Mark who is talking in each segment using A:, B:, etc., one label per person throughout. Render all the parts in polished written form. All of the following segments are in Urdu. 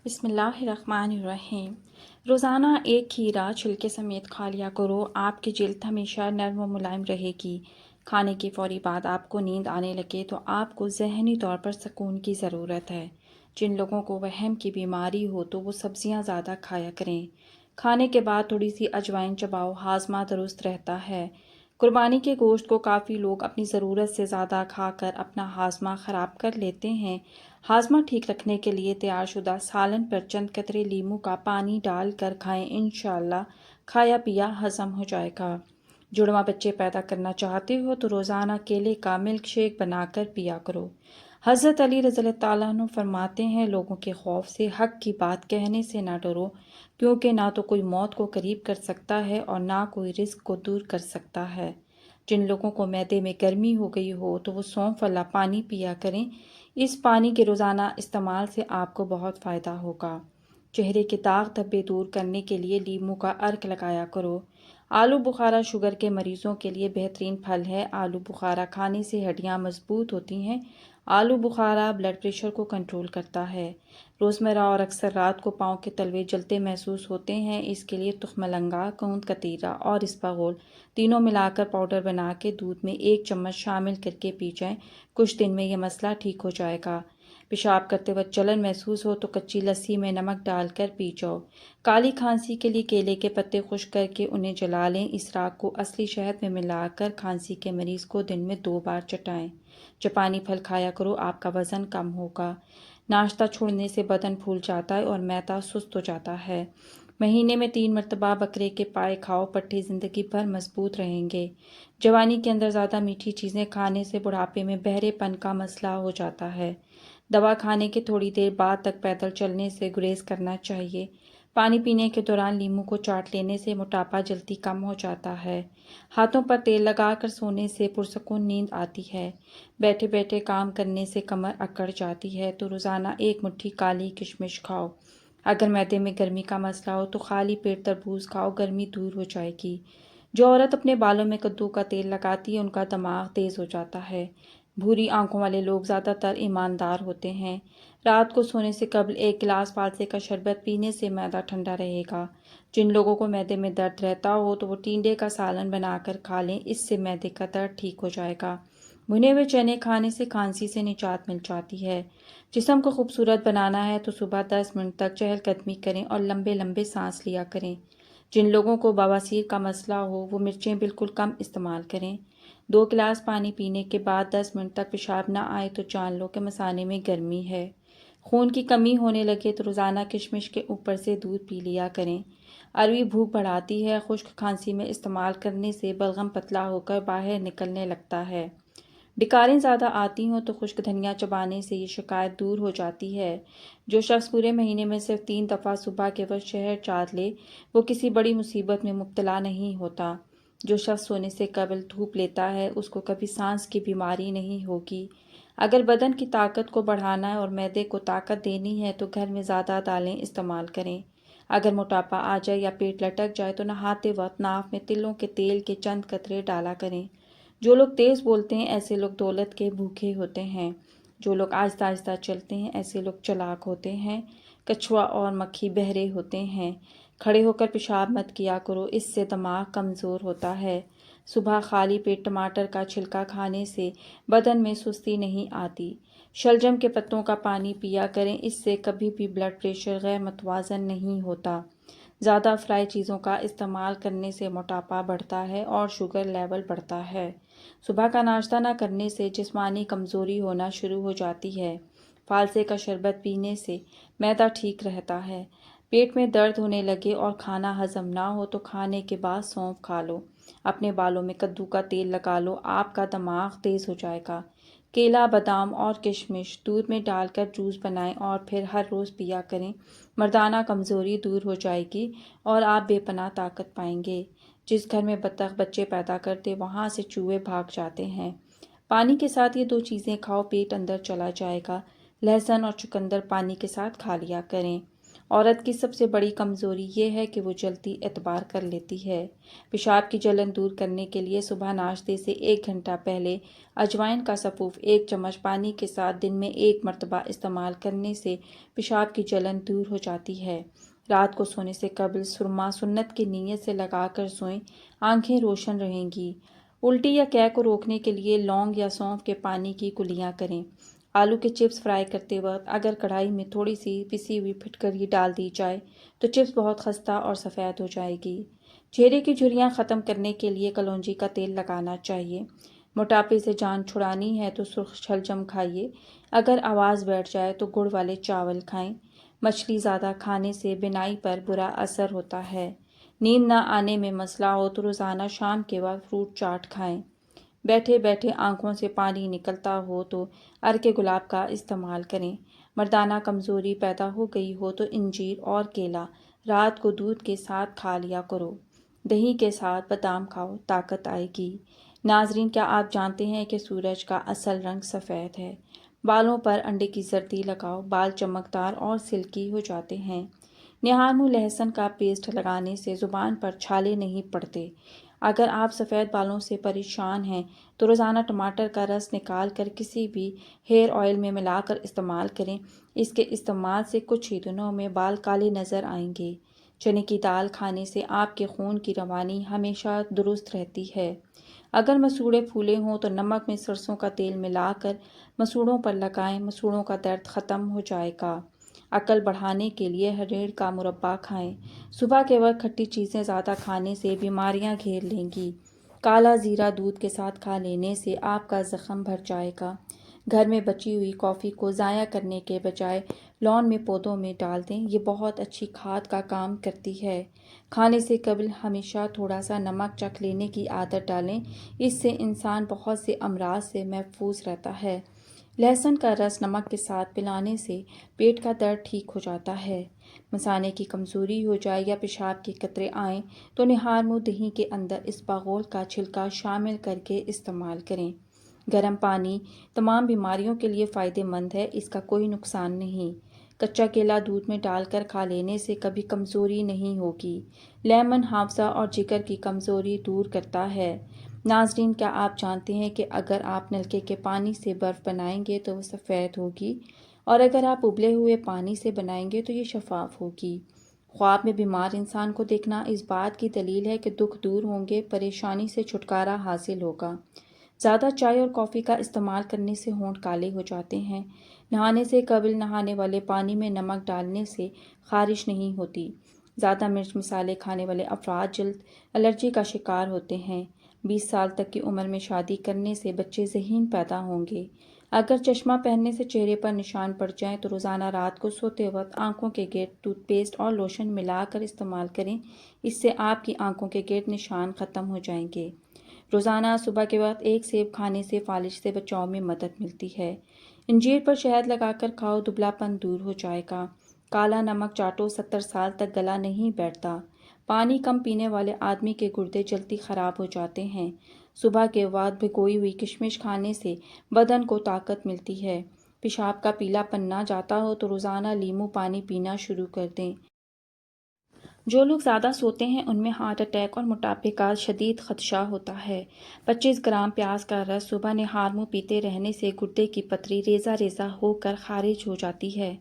A: بسم اللہ الرحمن الرحیم۔ روزانہ ایک کھیرا چھلکے سمیت کھا لیا کرو، آپ کی جلد ہمیشہ نرم و ملائم رہے گی۔ کھانے کی فوری بعد آپ کو نیند آنے لگے تو آپ کو ذہنی طور پر سکون کی ضرورت ہے۔ جن لوگوں کو وہم کی بیماری ہو تو وہ سبزیاں زیادہ کھایا کریں۔ کھانے کے بعد تھوڑی سی اجوائن چباؤ، ہاضمہ درست رہتا ہے۔ قربانی کے گوشت کو کافی لوگ اپنی ضرورت سے زیادہ کھا کر اپنا ہاضمہ خراب کر لیتے ہیں۔ ہاضمہ ٹھیک رکھنے کے لیے تیار شدہ سالن پر چند قطرے لیموں کا پانی ڈال کر کھائیں، انشاءاللہ کھایا پیا ہضم ہو جائے گا۔ جڑواں بچے پیدا کرنا چاہتے ہو تو روزانہ کیلے کا ملک شیک بنا کر پیا کرو۔ حضرت علی رضی اللہ تعالیٰ عنہ فرماتے ہیں، لوگوں کے خوف سے حق کی بات کہنے سے نہ ڈرو، کیونکہ نہ تو کوئی موت کو قریب کر سکتا ہے اور نہ کوئی رزق کو دور کر سکتا ہے۔ جن لوگوں کو معدے میں گرمی ہو گئی ہو تو وہ سونف والا پانی پیا کریں، اس پانی کے روزانہ استعمال سے آپ کو بہت فائدہ ہوگا۔ چہرے کے داغ دھبے دور کرنے کے لیے لیموں کا عرق لگایا کرو۔ آلو بخارا شوگر کے مریضوں کے لیے بہترین پھل ہے۔ آلو بخارا کھانے سے ہڈیاں مضبوط ہوتی ہیں۔ آلو بخارا بلڈ پریشر کو کنٹرول کرتا ہے۔ روزمرہ اور اکثر رات کو پاؤں کے تلوے جلتے محسوس ہوتے ہیں، اس کے لیے تخم لنگا، گوند کتیرا اور اسپاغول تینوں ملا کر پاؤڈر بنا کے دودھ میں 1 چمچ شامل کر کے پی جائیں۔ کچھ دن میں یہ مسئلہ ٹھیک ہو جائے گا۔ پیشاب کرتے وقت جلن محسوس ہو تو کچی لسی میں نمک ڈال کر پی جاؤ۔ کالی کھانسی کے لیے کیلے کے پتے خشک کر کے انہیں جلا لیں، اس راکھ کو اصلی شہد میں ملا کر کھانسی کے مریض کو دن میں 2 بار چٹائیں۔ جاپانی پھل کھایا کرو، آپ کا وزن کم ہوگا۔ ناشتہ چھوڑنے سے بدن پھول جاتا ہے اور معدہ سست ہو جاتا ہے۔ مہینے میں 3 مرتبہ بکرے کے پائے کھاؤ، پٹھے زندگی بھر مضبوط رہیں گے۔ جوانی کے اندر زیادہ میٹھی چیزیں کھانے سے بڑھاپے میں بہرے پن کا مسئلہ ہو جاتا ہے۔ دوا کھانے کے تھوڑی دیر بعد تک پیدل چلنے سے گریز کرنا چاہیے۔ پانی پینے کے دوران لیموں کو چاٹ لینے سے موٹاپا جلدی کم ہو جاتا ہے۔ ہاتھوں پر تیل لگا کر سونے سے پرسکون نیند آتی ہے۔ بیٹھے بیٹھے کام کرنے سے کمر اکڑ جاتی ہے تو روزانہ 1 مٹھی کالی کشمش کھاؤ۔ اگر معدے میں گرمی کا مسئلہ ہو تو خالی پیٹ تربوز کھاؤ، گرمی دور ہو جائے گی۔ جو عورت اپنے بالوں میں کدو کا تیل لگاتی ہے ان کا دماغ تیز ہو جاتا ہے۔ بھوری آنکھوں والے لوگ زیادہ تر ایماندار ہوتے ہیں۔ رات کو سونے سے قبل 1 گلاس فالسے کا شربت پینے سے معدہ ٹھنڈا رہے گا۔ جن لوگوں کو معدے میں درد رہتا ہو تو وہ ٹینڈے کا سالن بنا کر کھا لیں، اس سے معدے کا درد ٹھیک ہو جائے گا۔ بھنے ہوئے چنے کھانے سے کھانسی سے نجات مل جاتی ہے۔ جسم کو خوبصورت بنانا ہے تو صبح 10 منٹ تک چہل قدمی کریں اور لمبے لمبے سانس لیا کریں۔ جن لوگوں کو بواسیر کا مسئلہ ہو وہ مرچیں بالکل کم استعمال کریں۔ 2 گلاس پانی پینے کے بعد 10 منٹ تک پیشاب نہ آئے تو جان لو کہ مثانے میں گرمی ہے۔ خون کی کمی ہونے لگے تو روزانہ کشمش کے اوپر سے دودھ پی لیا کریں۔ اروی بھوک بڑھاتی ہے۔ خشک کھانسی میں استعمال کرنے سے بلغم پتلا ہو کر باہر نکلنے لگتا ہے۔ ڈکاریں زیادہ آتی ہوں تو خشک دھنیا چبانے سے یہ شکایت دور ہو جاتی ہے۔ جو شخص پورے مہینے میں صرف 3 دفعہ صبح کے وقت شہد چاٹ لے وہ کسی بڑی مصیبت میں مبتلا نہیں ہوتا۔ جو شخص سونے سے قبل دھوپ لیتا ہے اس کو کبھی سانس کی بیماری نہیں ہوگی۔ اگر بدن کی طاقت کو بڑھانا ہے اور معدے کو طاقت دینی ہے تو گھر میں زیادہ دالیں استعمال کریں۔ اگر موٹاپا آ جائے یا پیٹ لٹک جائے تو نہاتے وقت ناف میں تلوں کے تیل کے چند قطرے ڈالا کریں۔ جو لوگ تیز بولتے ہیں ایسے لوگ دولت کے بھوکے ہوتے ہیں۔ جو لوگ آہستہ آہستہ چلتے ہیں ایسے لوگ چلاک ہوتے ہیں۔ کچھوا اور مکھی بہرے ہوتے ہیں۔ کھڑے ہو کر پیشاب مت کیا کرو، اس سے دماغ کمزور ہوتا ہے۔ صبح خالی پیٹ ٹماٹر کا چھلکا کھانے سے بدن میں سستی نہیں آتی۔ شلجم کے پتوں کا پانی پیا کریں، اس سے کبھی بھی بلڈ پریشر غیر متوازن نہیں ہوتا۔ زیادہ فرائی چیزوں کا استعمال کرنے سے موٹاپا بڑھتا ہے اور شوگر لیول بڑھتا ہے۔ صبح کا ناشتہ نہ کرنے سے جسمانی کمزوری ہونا شروع ہو جاتی ہے۔ فالسے کا شربت پینے سے معدہ ٹھیک رہتا ہے۔ پیٹ میں درد ہونے لگے اور کھانا ہضم نہ ہو تو کھانے کے بعد سونف کھا لو۔ اپنے بالوں میں کدو کا تیل لگا لو، آپ کا دماغ تیز ہو جائے گا۔ کیلا، بادام اور کشمش دودھ میں ڈال کر جوس بنائیں اور پھر ہر روز پیا کریں۔ مردانہ کمزوری دور ہو جائے گی اور آپ بے پناہ طاقت پائیں گے۔ جس گھر میں بطخ بچے پیدا کرتے وہاں سے چوہے بھاگ جاتے ہیں۔ پانی کے ساتھ یہ 2 چیزیں کھاؤ، پیٹ اندر چلا جائے گا۔ لہسن اور چقندر پانی کے ساتھ کھا لیا کریں۔ عورت کی سب سے بڑی کمزوری یہ ہے کہ وہ جلدی اعتبار کر لیتی ہے۔ پیشاب کی جلن دور کرنے کے لیے صبح ناشتے سے 1 گھنٹہ پہلے اجوائن کا سفوف 1 چمچ پانی کے ساتھ دن میں 1 مرتبہ استعمال کرنے سے پیشاب کی جلن دور ہو جاتی ہے۔ رات کو سونے سے قبل سرما سنت کی نیت سے لگا کر سوئیں، آنکھیں روشن رہیں گی۔ الٹی یا قے کو روکنے کے لیے لونگ یا سونف کے پانی کی کلیاں کریں۔ آلو کے چپس فرائی کرتے وقت اگر کڑھائی میں تھوڑی سی پسی ہوئی پھٹکری ڈال دی جائے تو چپس بہت خستہ اور سفید ہو جائے گی۔ چہرے کی جھریاں ختم کرنے کے لیے کلونجی کا تیل لگانا چاہیے۔ موٹاپے سے جان چھڑانی ہے تو سرخ شلجم کھائیے۔ اگر آواز بیٹھ جائے تو گڑ والے چاول کھائیں۔ مچھلی زیادہ کھانے سے بینائی پر برا اثر ہوتا ہے۔ نیند نہ آنے میں مسئلہ ہو تو روزانہ شام کے وقت فروٹ چاٹ کھائیں۔ بیٹھے بیٹھے آنکھوں سے پانی نکلتا ہو تو عرق گلاب کا استعمال کریں۔ مردانہ کمزوری پیدا ہو گئی ہو تو انجیر اور کیلا رات کو دودھ کے ساتھ کھا لیا کرو۔ دہی کے ساتھ بادام کھاؤ، طاقت آئے گی۔ ناظرین، کیا آپ جانتے ہیں کہ سورج کا اصل رنگ سفید ہے؟ بالوں پر انڈے کی زردی لگاؤ، بال چمکدار اور سلکی ہو جاتے ہیں۔ نہار منہ لہسن کا پیسٹ لگانے سے زبان پر چھالے نہیں پڑتے۔ اگر آپ سفید بالوں سے پریشان ہیں تو روزانہ ٹماٹر کا رس نکال کر کسی بھی ہیئر آئل میں ملا کر استعمال کریں۔ اس کے استعمال سے کچھ ہی دنوں میں بال کالے نظر آئیں گے۔ چنے کی دال کھانے سے آپ کے خون کی روانی ہمیشہ درست رہتی ہے۔ اگر مسوڑے پھولے ہوں تو نمک میں سرسوں کا تیل ملا کر مسوڑوں پر لگائیں، مسوڑوں کا درد ختم ہو جائے گا۔ عقل بڑھانے کے لیے ہریڑ کا مربع کھائیں۔ صبح کے وقت کھٹی چیزیں زیادہ کھانے سے بیماریاں گھیر لیں گی۔ کالا زیرہ دودھ کے ساتھ کھا لینے سے آپ کا زخم بھر جائے گا۔ گھر میں بچی ہوئی کافی کو ضائع کرنے کے بجائے لان میں پودوں میں ڈال دیں، یہ بہت اچھی کھاد کا کام کرتی ہے۔ کھانے سے قبل ہمیشہ تھوڑا سا نمک چکھ لینے کی عادت ڈالیں، اس سے انسان بہت سے امراض سے محفوظ رہتا ہے۔ لہسن کا رس نمک کے ساتھ پلانے سے پیٹ کا درد ٹھیک ہو جاتا ہے۔ مثانے کی کمزوری ہو جائے یا پیشاب کے قطرے آئیں تو نہار منہ دہی کے اندر اسپاغول کا چھلکا شامل کر کے استعمال کریں۔ گرم پانی تمام بیماریوں کے لیے فائدہ مند ہے، اس کا کوئی نقصان نہیں۔ کچا کیلا دودھ میں ڈال کر کھا لینے سے کبھی کمزوری نہیں ہوگی۔ لیمن حافظہ اور جگر کی کمزوری دور کرتا ہے۔ ناظرین، کیا آپ جانتے ہیں کہ اگر آپ نلکے کے پانی سے برف بنائیں گے تو وہ سفید ہوگی، اور اگر آپ ابلے ہوئے پانی سے بنائیں گے تو یہ شفاف ہوگی۔ خواب میں بیمار انسان کو دیکھنا اس بات کی دلیل ہے کہ دکھ دور ہوں گے، پریشانی سے چھٹکارا حاصل ہوگا۔ زیادہ چائے اور کافی کا استعمال کرنے سے ہونٹ کالے ہو جاتے ہیں۔ نہانے سے قبل نہانے والے پانی میں نمک ڈالنے سے خارش نہیں ہوتی۔ زیادہ مرچ مسالے کھانے والے افراد جلد الرجی کا شکار ہوتے ہیں۔ 20 سال تک کی عمر میں شادی کرنے سے بچے ذہین پیدا ہوں گے۔ اگر چشمہ پہننے سے چہرے پر نشان پڑ جائیں تو روزانہ رات کو سوتے وقت آنکھوں کے گرد ٹوتھ پیسٹ اور لوشن ملا کر استعمال کریں، اس سے آپ کی آنکھوں کے گرد نشان ختم ہو جائیں گے۔ روزانہ صبح کے وقت 1 سیب کھانے سے فالج سے بچاؤ میں مدد ملتی ہے۔ انجیر پر شہد لگا کر کھاؤ، دبلا پن دور ہو جائے گا۔ کالا نمک چاٹو، 70 سال تک گلا نہیں بیٹھتا۔ پانی کم پینے والے آدمی کے گردے جلدی خراب ہو جاتے ہیں۔ صبح کے وقت بھگوئی ہوئی کشمش کھانے سے بدن کو طاقت ملتی ہے۔ پیشاب کا پیلا پن نہ جاتا ہو تو روزانہ لیموں پانی پینا شروع کر دیں۔ جو لوگ زیادہ سوتے ہیں ان میں ہارٹ اٹیک اور موٹاپے کا شدید خدشہ ہوتا ہے۔ 25 گرام پیاز کا رس صبح نہار منہ پیتے رہنے سے گردے کی پتھری ریزہ ریزہ ہو کر خارج ہو جاتی ہے۔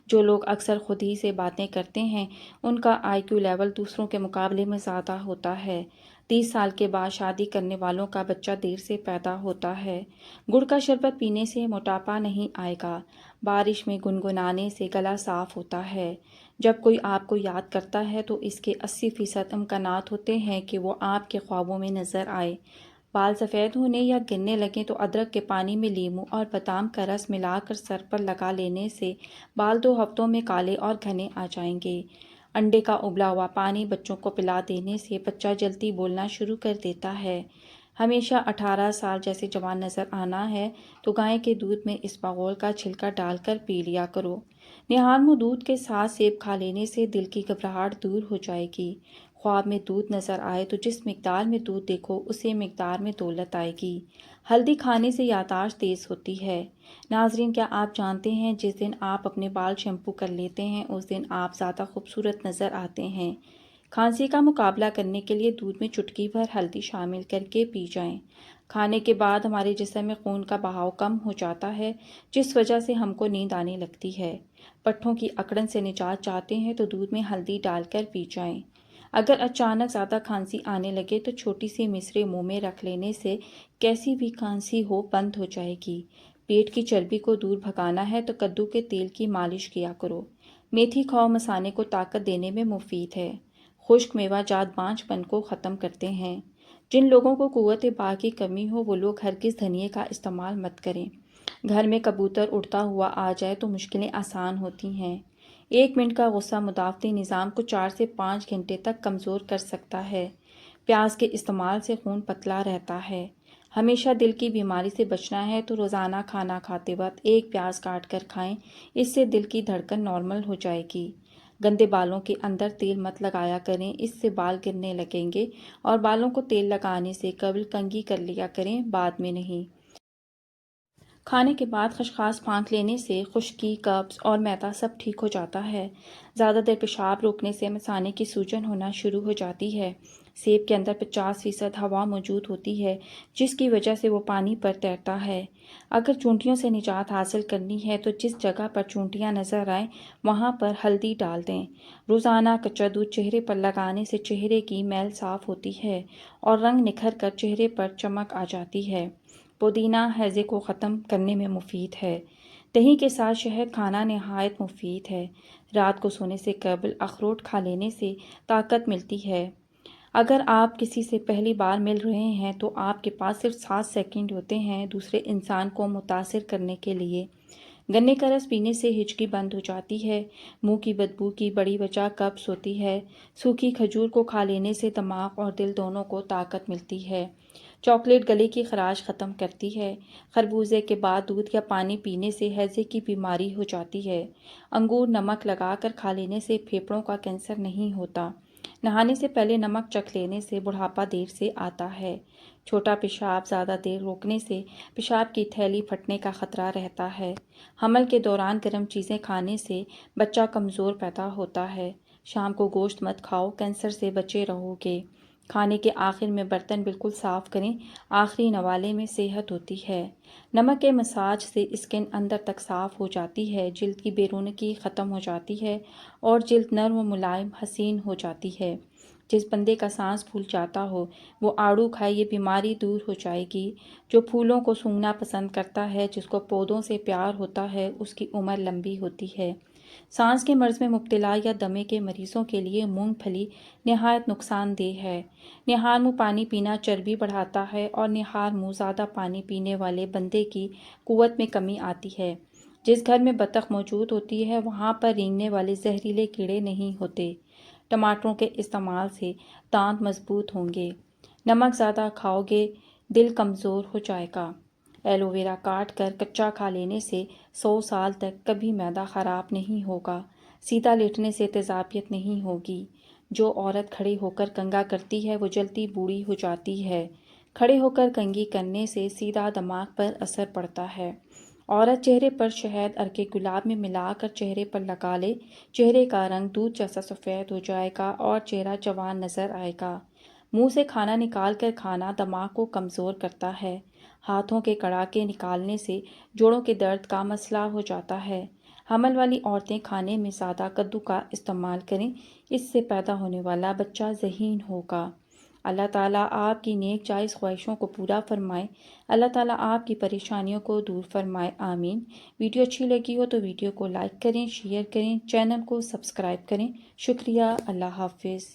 A: جو لوگ اکثر خود ہی سے باتیں کرتے ہیں ان کا IQ لیول دوسروں کے مقابلے میں زیادہ ہوتا ہے۔ 30 سال کے بعد شادی کرنے والوں کا بچہ دیر سے پیدا ہوتا ہے۔ گڑ کا شربت پینے سے موٹاپا نہیں آئے گا۔ بارش میں گنگنانے سے گلا صاف ہوتا ہے۔ جب کوئی آپ کو یاد کرتا ہے تو اس کے 80% امکانات ہوتے ہیں کہ وہ آپ کے خوابوں میں نظر آئے۔ بال سفید ہونے یا گرنے لگیں تو ادرک کے پانی میں لیموں اور بادام کا رس ملا کر سر پر لگا لینے سے بال 2 ہفتوں میں کالے اور گھنے آ جائیں گے۔ انڈے کا ابلا ہوا پانی بچوں کو پلا دینے سے بچہ جلدی بولنا شروع کر دیتا ہے۔ ہمیشہ 18 سال جیسے جوان نظر آنا ہے تو گائے کے دودھ میں اسپاغول کا چھلکا ڈال کر پی لیا کرو۔ نہار منہ دودھ کے ساتھ سیب کھا لینے سے دل کی گھبراہٹ دور ہو جائے گی۔ خواب میں دودھ نظر آئے تو جس مقدار میں دودھ دیکھو اسی مقدار میں دولت آئے گی۔ ہلدی کھانے سے یادداشت تیز ہوتی ہے۔ ناظرین، کیا آپ جانتے ہیں جس دن آپ اپنے بال شیمپو کر لیتے ہیں اس دن آپ زیادہ خوبصورت نظر آتے ہیں۔ کھانسی کا مقابلہ کرنے کے لیے دودھ میں چٹکی بھر ہلدی شامل کر کے پی جائیں۔ کھانے کے بعد ہمارے جسم میں خون کا بہاؤ کم ہو جاتا ہے، جس وجہ سے ہم کو نیند آنے لگتی ہے۔ پٹھوں کی اکڑن سے نجات چاہتے ہیں تو دودھ میں ہلدی ڈال کر پی جائیں۔ اگر اچانک زیادہ کھانسی آنے لگے تو چھوٹی سی مصری منہ میں رکھ لینے سے کیسی بھی کھانسی ہو بند ہو جائے گی۔ پیٹ کی چربی کو دور بھگانا ہے تو کدو کے تیل کی مالش کیا کرو۔ میتھی کھاؤ مسانے کو طاقت دینے میں مفید ہے۔ خشک میوہ جات بانجھ پن کو ختم کرتے ہیں۔ جن لوگوں کو قوت باہ کی کمی ہو وہ لوگ ہرگز دھنیے کا استعمال مت کریں۔ گھر میں کبوتر اڑتا ہوا آ جائے تو مشکلیں آسان ہوتی ہیں۔ 1 منٹ کا غصہ مدافعتی نظام کو 4 سے 5 گھنٹے تک کمزور کر سکتا ہے۔ پیاز کے استعمال سے خون پتلا رہتا ہے۔ ہمیشہ دل کی بیماری سے بچنا ہے تو روزانہ کھانا کھاتے وقت 1 پیاز کاٹ کر کھائیں، اس سے دل کی دھڑکن نارمل ہو جائے گی۔ گندے بالوں کے اندر تیل مت لگایا کریں، اس سے بال گرنے لگیں گے، اور بالوں کو تیل لگانے سے قبل کنگھی کر لیا کریں، بعد میں نہیں۔ کھانے کے بعد خشخاش پھانک لینے سے خشکی، قبض اور معدہ سب ٹھیک ہو جاتا ہے۔ زیادہ دیر پیشاب روکنے سے مثانے کی سوجن ہونا شروع ہو جاتی ہے۔ سیب کے اندر 50% ہوا موجود ہوتی ہے، جس کی وجہ سے وہ پانی پر تیرتا ہے۔ اگر چونٹیوں سے نجات حاصل کرنی ہے تو جس جگہ پر چونٹیاں نظر آئیں وہاں پر ہلدی ڈال دیں۔ روزانہ کچا دودھ چہرے پر لگانے سے چہرے کی میل صاف ہوتی ہے اور رنگ نکھر کر چہرے پر چمک آ جاتی ہے۔ پودینہ ہیضے کو ختم کرنے میں مفید ہے۔ دہی کے ساتھ شہد کھانا نہایت مفید ہے۔ رات کو سونے سے قبل اخروٹ کھا لینے سے طاقت ملتی ہے۔ اگر آپ کسی سے پہلی بار مل رہے ہیں تو آپ کے پاس صرف 7 سیکنڈ ہوتے ہیں دوسرے انسان کو متاثر کرنے کے لیے۔ گنے کا رس پینے سے ہچکی بند ہو جاتی ہے۔ منہ کی بدبو کی بڑی وجہ قبض ہوتی ہے۔ سوکھی کھجور کو کھا لینے سے دماغ اور دل دونوں کو طاقت ملتی ہے۔ چاکلیٹ گلے کی خراش ختم کرتی ہے۔ خربوزے کے بعد دودھ یا پانی پینے سے ہیضے کی بیماری ہو جاتی ہے۔ انگور نمک لگا کر کھا لینے سے پھیپھڑوں کا کینسر نہیں ہوتا۔ نہانے سے پہلے نمک چکھ لینے سے بڑھاپا دیر سے آتا ہے۔ چھوٹا پیشاب زیادہ دیر روکنے سے پیشاب کی تھیلی پھٹنے کا خطرہ رہتا ہے۔ حمل کے دوران گرم چیزیں کھانے سے بچہ کمزور پیدا ہوتا ہے۔ شام کو گوشت مت کھاؤ، کینسر سے بچے رہو گے۔ کھانے کے آخر میں برتن بالکل صاف کریں، آخری نوالے میں صحت ہوتی ہے۔ نمک کے مساج سے اسکن اندر تک صاف ہو جاتی ہے، جلد کی بے رونقی ختم ہو جاتی ہے اور جلد نرم و ملائم حسین ہو جاتی ہے۔ جس بندے کا سانس پھول جاتا ہو وہ آڑو کھائے، یہ بیماری دور ہو جائے گی۔ جو پھولوں کو سونگھنا پسند کرتا ہے، جس کو پودوں سے پیار ہوتا ہے، اس کی عمر لمبی ہوتی ہے۔ سانس کے مرض میں مبتلا یا دمے کے مریضوں کے لیے مونگ پھلی نہایت نقصان دہ ہے۔ نہار منہ پانی پینا چربی بڑھاتا ہے اور نہار منہ زیادہ پانی پینے والے بندے کی قوت میں کمی آتی ہے۔ جس گھر میں بطخ موجود ہوتی ہے وہاں پر رینگنے والے زہریلے کیڑے نہیں ہوتے۔ ٹماٹروں کے استعمال سے دانت مضبوط ہوں گے۔ نمک زیادہ کھاؤ گے دل کمزور ہو جائے گا۔ ایلو ویرا کاٹ کر کچا کھا لینے سے 100 سال تک کبھی معدہ خراب نہیں ہوگا۔ سیدھا لیٹنے سے تیزابیت نہیں ہوگی۔ جو عورت کھڑی ہو کر کنگھا کرتی ہے وہ جلدی بوڑھی ہو جاتی ہے۔ کھڑے ہو کر کنگھی کرنے سے سیدھا دماغ پر اثر پڑتا ہے۔ عورت چہرے پر شہد عرق گلاب میں ملا کر چہرے پر لگا لے، چہرے کا رنگ دودھ جیسا سفید ہو جائے گا اور چہرہ جوان نظر آئے گا۔ منہ سے کھانا نکال کر کھانا دماغ کو کمزور کرتا ہے۔ ہاتھوں کے کڑاکے نکالنے سے جوڑوں کے درد کا مسئلہ ہو جاتا ہے۔ حمل والی عورتیں کھانے میں زیادہ کدو کا استعمال کریں، اس سے پیدا ہونے والا بچہ ذہین ہوگا۔ اللہ تعالیٰ آپ کی نیک جائز خواہشوں کو پورا فرمائے۔ اللہ تعالیٰ آپ کی پریشانیوں کو دور فرمائے، آمین۔ ویڈیو اچھی لگی ہو تو ویڈیو کو لائک کریں، شیئر کریں، چینل کو سبسکرائب کریں۔ شکریہ، اللہ حافظ۔